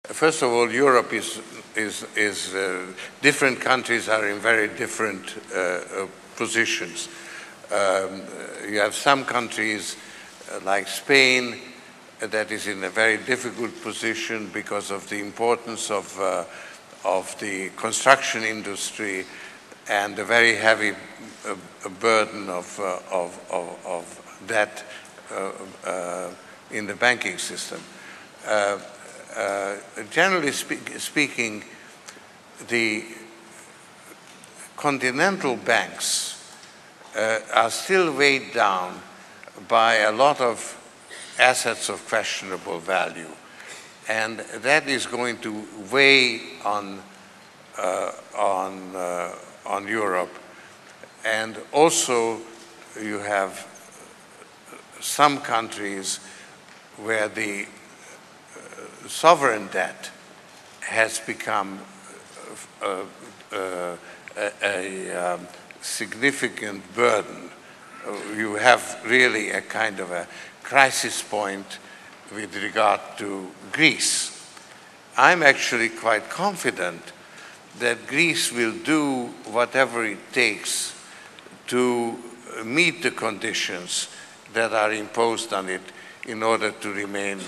First of all, Europe different countries are in very different positions. You have some countries like Spain that is in a very difficult position because of the importance of the construction industry and the very heavy burden of debt in the banking system. Generally speaking, the continental banks are still weighed down by a lot of assets of questionable value, and that is going to weigh on Europe. And also, you have some countries where the sovereign debt has become a significant burden. You have really a kind of a crisis point with regard to Greece. I'm actually quite confident that Greece will do whatever it takes to meet the conditions that are imposed on it in order to remain,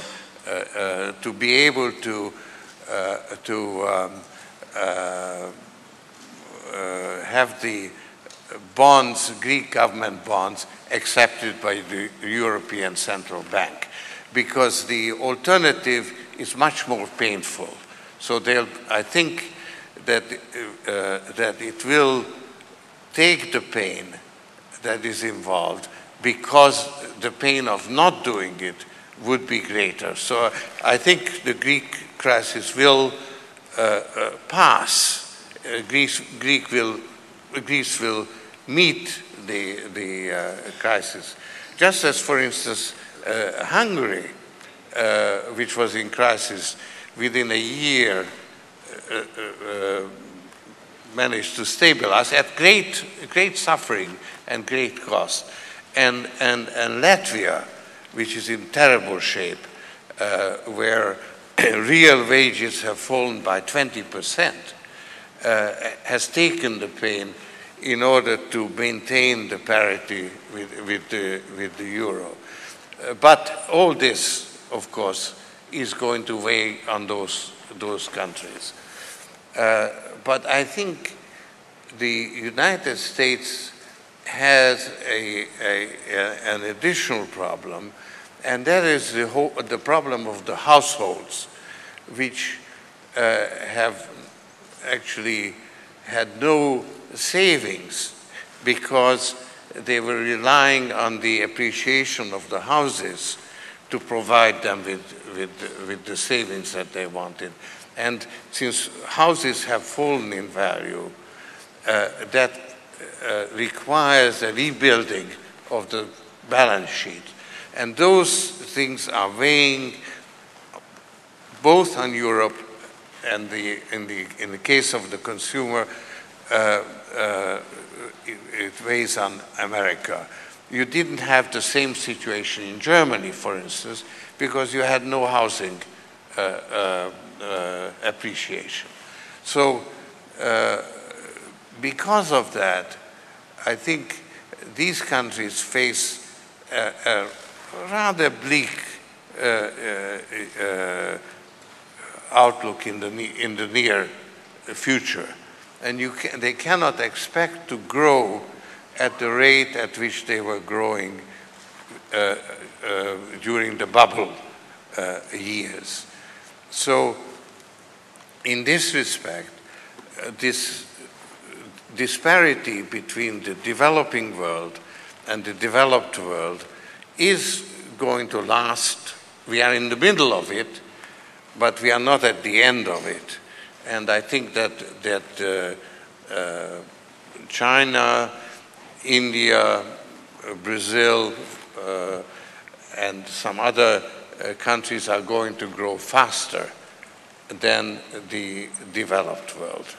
to be able to have the bonds, Greek government bonds, accepted by the European Central Bank, because the alternative is much more painful. So I think that it will take the pain that is involved, because the pain of not doing it would be greater. So I think the Greek crisis will pass. Greece will meet the crisis. Just as, for instance, Hungary, which was in crisis, within a year managed to stabilize at great suffering and great cost. And Latvia, which is in terrible shape, where real wages have fallen by 20%, has taken the pain in order to maintain the parity with the euro. But all this, of course, is going to weigh on those countries. But I think the United States has an additional problem, and that is the problem of the households, which have actually had no savings because they were relying on the appreciation of the houses to provide them with the savings that they wanted. And since houses have fallen in value, that requires a rebuilding of the balance sheet. And those things are weighing both on Europe and in the case of the consumer, it weighs on America. You didn't have the same situation in Germany, for instance, because you had no housing appreciation. So because of that, I think these countries face a rather bleak outlook in the near future. And they cannot expect to grow at the rate at which they were growing during the bubble years. So in this respect, this disparity between the developing world and the developed world is going to last. We are in the middle of it, but we are not at the end of it. And I think that China, India, Brazil, and some other countries are going to grow faster than the developed world.